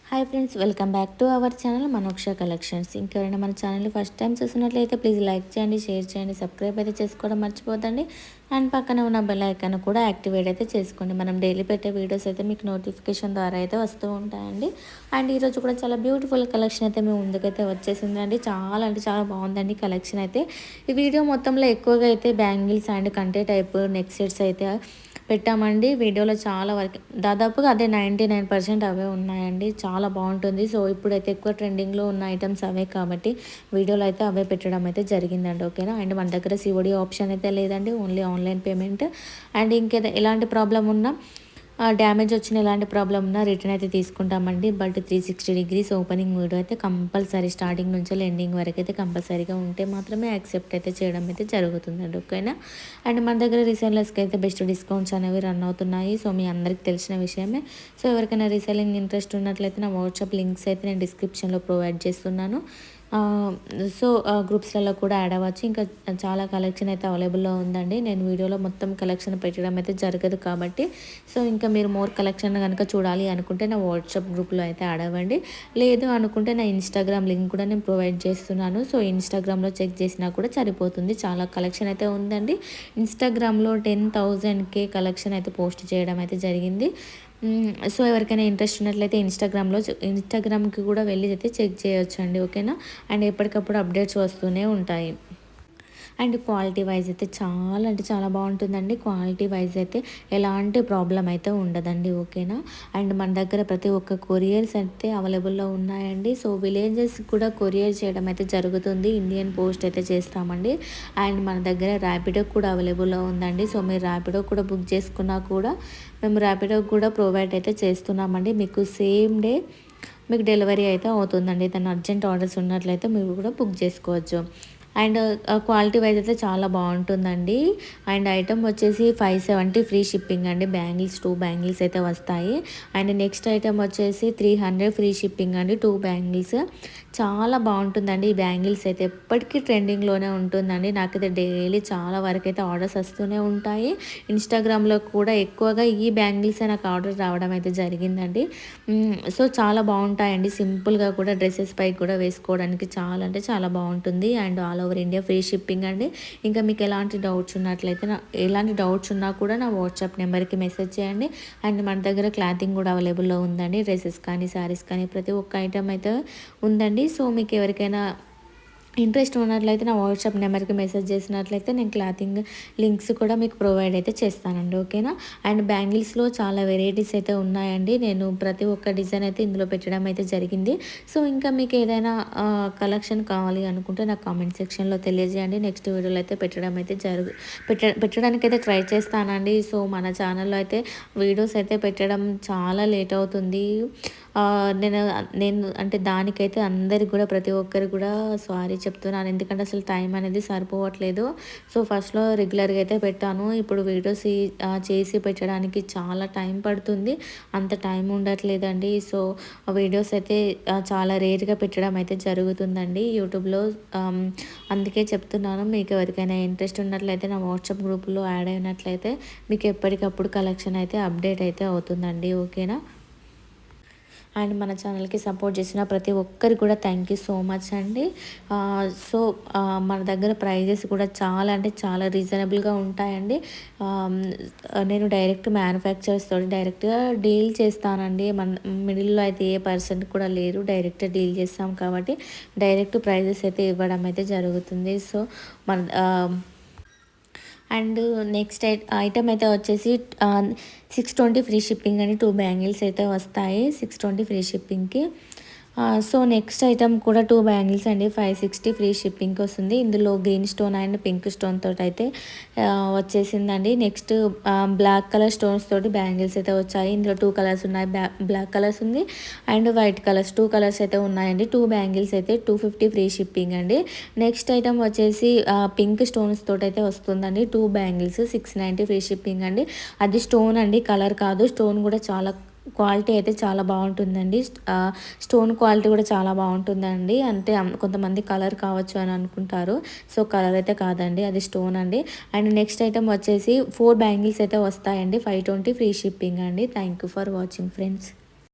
Hi friends, welcome back to our channel Manoksha collections. ఇంకెవరైనా మన channel first time చూసినట్లయితే please like చేయండి, share చేయండి, సబ్స్క్రైబ్ అయితే చేసుకోవడం మర్చిపోతండి. అండ్ పక్కన ఉన్న బెల్ ఐకాన్ కూడా యాక్టివేట్ అయితే చేసుకోండి. మనం డైలీ పెట్టే వీడియోస్ అయితే మీకు నోటిఫికేషన్ ద్వారా అయితే వస్తూ ఉంటాయండి. అండ్ ఈరోజు కూడా చాలా బ్యూటిఫుల్ కలెక్షన్ అయితే మేము ముందుకైతే వచ్చేసిందండి. చాలా అంటే చాలా బాగుందండి కలెక్షన్ అయితే. ఈ వీడియో మొత్తంలో ఎక్కువగా అయితే బ్యాంగిల్స్ అండ్ కంటే టైప్ నెక్ సెట్స్ అయితే పెట్టామండి. వీడియోలో చాలా వరకు దాదాపుగా అదే 99% అవే ఉన్నాయండి. చాలా బాగుంటుంది. సో ఇప్పుడైతే ఎక్కువ ట్రెండింగ్లో ఉన్న ఐటమ్స్ అవే కాబట్టి వీడియోలో అయితే అవే పెట్టడం అయితే జరిగిందండి. ఓకేనా. అండ్ మన దగ్గర సిఓడి ఆప్షన్ అయితే లేదండి, ఓన్లీ ఆన్లైన్ పేమెంట్. అండ్ ఇంకేదో ఎలాంటి ప్రాబ్లం ఉన్నా డ్యామేజ్ వచ్చిన ఎలాంటి ప్రాబ్లం ఉన్నా రిటర్న్ అయితే తీసుకుంటామండి. బట్ 360 డిగ్రీస్ ఓపెనింగ్ వీడియో అయితే కంపల్సరీ స్టార్టింగ్ నుంచి ఎండింగ్ వరకు అయితే కంపల్సరీగా ఉంటే మాత్రమే యాక్సెప్ట్ అయితే చేయడం అయితే జరుగుతుందండి. ఓకేనా. అండ్ మన దగ్గర రీసెల్లర్స్కి అయితే బెస్ట్ డిస్కౌంట్స్ అనేవి రన్ అవుతున్నాయి. సో మీ అందరికి తెలిసిన విషయమే. సో ఎవరికైనా రీసెల్లింగ్ ఇంట్రెస్ట్ ఉన్నట్లయితే నా వాట్సాప్ లింక్స్ అయితే నేను డిస్క్రిప్షన్లో ప్రొవైడ్ చేస్తున్నాను. సో గ్రూప్స్లలో కూడా యాడ్ అవ్వచ్చు. ఇంకా చాలా కలెక్షన్ అయితే అవైలబుల్లో ఉందండి. నేను వీడియోలో మొత్తం కలెక్షన్ పెట్టడం అయితే జరగదు కాబట్టి సో ఇంకా మీరు మోర్ కలెక్షన్ కనుక చూడాలి అనుకుంటే నా వాట్సాప్ గ్రూప్లో అయితే యాడ్ అవ్వండి. లేదు అనుకుంటే నా ఇన్స్టాగ్రామ్ లింక్ కూడా నేను ప్రొవైడ్ చేస్తున్నాను. సో ఇన్స్టాగ్రామ్లో చెక్ చేసినా కూడా సరిపోతుంది. చాలా కలెక్షన్ అయితే ఉందండి. ఇన్స్టాగ్రామ్లో 10,000K కలెక్షన్ అయితే పోస్ట్ చేయడం అయితే జరిగింది. సో ఎవరికైనా ఇంట్రెస్ట్ ఉన్నట్లయితే ఇన్స్టాగ్రామ్కి కూడా వెళ్ళి అయితే చెక్ చేయొచ్చు అండి. ఓకేనా. అండ్ ఎప్పటికప్పుడు అప్డేట్స్ వస్తూనే ఉంటాయి. అండ్ క్వాలిటీ వైజ్ అయితే చాలా అంటే చాలా బాగుంటుందండి. క్వాలిటీ వైజ్ అయితే ఎలాంటి ప్రాబ్లం అయితే ఉండదండి. ఓకేనా. అండ్ మన దగ్గర ప్రతి ఒక్క కొరియర్స్ అయితే అవైలబుల్లో ఉన్నాయండి. సో విలేజెస్ కూడా కొరియర్ చేయడం అయితే జరుగుతుంది. ఇండియన్ పోస్ట్ అయితే చేస్తామండి. అండ్ మన దగ్గర ర్యాపిడో కూడా అవైలబుల్లో ఉందండి. సో మీరు ర్యాపిడో కూడా బుక్ చేసుకున్నా కూడా మేము ర్యాపిడో కూడా ప్రొవైడ్ అయితే చేస్తున్నామండి. మీకు సేమ్ డే మీకు డెలివరీ అయితే అవుతుందండి. దాని అర్జెంట్ ఆర్డర్స్ ఉన్నట్లయితే మీరు కూడా బుక్ చేసుకోవచ్చు. అండ్ క్వాలిటీ వైజ్ అయితే చాలా బాగుంటుందండి. అండ్ ఐటమ్ వచ్చేసి 570 ఫ్రీ షిప్పింగ్ అండి. బ్యాంగిల్స్ 2 బ్యాంగిల్స్ అయితే వస్తాయి. అండ్ నెక్స్ట్ ఐటమ్ వచ్చేసి 300 ఫ్రీ షిప్పింగ్ అండి. 2 బ్యాంగిల్స్ చాలా బాగుంటుందండి. ఈ బ్యాంగిల్స్ అయితే ఎప్పటికీ ట్రెండింగ్లోనే ఉంటుందండి. నాకైతే డైలీ చాలా వరకు అయితే ఆర్డర్స్ వస్తూనే ఉంటాయి. ఇన్స్టాగ్రామ్లో కూడా ఎక్కువగా ఈ బ్యాంగిల్సే నాకు ఆర్డర్ రావడం అయితే జరిగిందండి. సో చాలా బాగుంటాయండి. సింపుల్గా కూడా డ్రెస్సెస్ పై కూడా వేసుకోవడానికి చాలా అంటే చాలా బాగుంటుంది. And all over India free shipping అండి. ఇంకా మీకు ఎలాంటి డౌట్స్ ఉన్నట్లయితే ఎలాంటి డౌట్స్ ఉన్నా కూడా నా వాట్సాప్ నెంబర్కి మెసేజ్ చేయండి. అండ్ మన దగ్గర క్లాతింగ్ కూడా అవైలబుల్లో ఉందండి. డ్రెస్సెస్ కానీ శారీస్ కానీ ప్రతి ఒక్క ఐటమ్ అయితే ఉందండి. సో మీకు ఎవరికైనా ఇంట్రెస్ట్ ఉన్నట్లయితే నా వాట్సాప్ నెంబర్కి మెసేజ్ చేసినట్లయితే నేను క్లాతింగ్ లింక్స్ కూడా మీకు ప్రొవైడ్ అయితే చేస్తానండి. ఓకేనా. అండ్ బ్యాంగిల్స్లో చాలా వెరైటీస్ అయితే ఉన్నాయండి. నేను ప్రతి ఒక్క డిజైన్ అయితే ఇందులో పెట్టడం అయితే జరిగింది. సో ఇంకా మీకు ఏదైనా కలెక్షన్ కావాలి అనుకుంటే నాకు కామెంట్ సెక్షన్లో తెలియజేయండి. నెక్స్ట్ వీడియోలో అయితే పెట్టడానికి అయితే ట్రై చేస్తానండి. సో మన ఛానల్లో అయితే వీడియోస్ అయితే పెట్టడం చాలా లేట్ అవుతుంది. నేను నేను అంటే దానికైతే అందరికి కూడా ప్రతి ఒక్కరికి కూడా సారీ చెప్తున్నాను. ఎందుకంటే అసలు టైం అనేది సరిపోవట్లేదు. సో ఫస్ట్లో రెగ్యులర్గా అయితే పెట్టాను. ఇప్పుడు వీడియోస్ చేసి పెట్టడానికి చాలా టైం పడుతుంది. అంత టైం ఉండట్లేదండి. సో వీడియోస్ అయితే చాలా రేర్గా పెట్టడం అయితే జరుగుతుందండి యూట్యూబ్లో. అందుకే చెప్తున్నాను. మీకు ఎవరికైనా ఇంట్రెస్ట్ ఉన్నట్లయితే నా వాట్సాప్ గ్రూప్లో యాడ్ అయినట్లయితే మీకు ఎప్పటికప్పుడు కలెక్షన్ అయితే అప్డేట్ అయితే అవుతుందండి. ఓకేనా. అండ్ మన ఛానల్కి సపోర్ట్ చేసిన ప్రతి ఒక్కరికి కూడా థ్యాంక్ యూ సో మచ్ అండి. సో మన దగ్గర ప్రైజెస్ కూడా చాలా అంటే చాలా రీజనబుల్గా ఉంటాయండి. నేను డైరెక్ట్ మ్యానుఫ్యాక్చరర్స్ తోటి డైరెక్ట్గా డీల్ చేస్తానండి. మన మిడిల్లో అయితే ఏ పర్సెంట్ కూడా లేరు. డైరెక్ట్ డీల్ చేస్తాం కాబట్టి డైరెక్ట్ ప్రైజెస్ అయితే ఇవ్వడం అయితే జరుగుతుంది. సో మన అండ్ నెక్స్ట్ ఐటమ్ అయితే వచ్చేసి 620 ఫ్రీ షిప్పింగ్ అని 2 బ్యాంగిల్స్ అయితే వస్తాయి 620 ఫ్రీ షిప్పింగ్కి. సో నెక్స్ట్ ఐటమ్ కూడా 2 బ్యాంగిల్స్ అండి. 560 ఫ్రీ షిప్పింగ్కి వస్తుంది. ఇందులో green stone and pink stone తోటి అయితే వచ్చేసిందండి. నెక్స్ట్ బ్లాక్ కలర్ స్టోన్స్ తోటి బ్యాంగిల్స్ అయితే వచ్చాయి. ఇందులో 2 కలర్స్ ఉన్నాయి. బ్లాక్ కలర్స్ ఉంది అండ్ వైట్ కలర్స్ 2 కలర్స్ అయితే ఉన్నాయండి. 2 బ్యాంగిల్స్ అయితే 250 ఫ్రీ షిప్పింగ్ అండి. నెక్స్ట్ ఐటమ్ వచ్చేసి పింక్ స్టోన్స్ తోటి అయితే వస్తుందండి. 2 బ్యాంగిల్స్ 690 ఫ్రీ షిప్పింగ్ అండి. అది స్టోన్ అండి, కలర్ కాదు. స్టోన్ కూడా చాలా క్వాలిటీ అయితే చాలా బాగుంటుందండి. స్టోన్ క్వాలిటీ కూడా చాలా బాగుంటుందండి. అంటే కొంతమంది కలర్ కావచ్చు అని అనుకుంటారు. సో కలర్ అయితే కాదండి, అది స్టోన్ అండి. అండ్ నెక్స్ట్ ఐటమ్ వచ్చేసి 4 బ్యాంగిల్స్ అయితే వస్తాయండి. 520 ఫ్రీ షిప్పింగ్ అండి. Thank you for watching friends.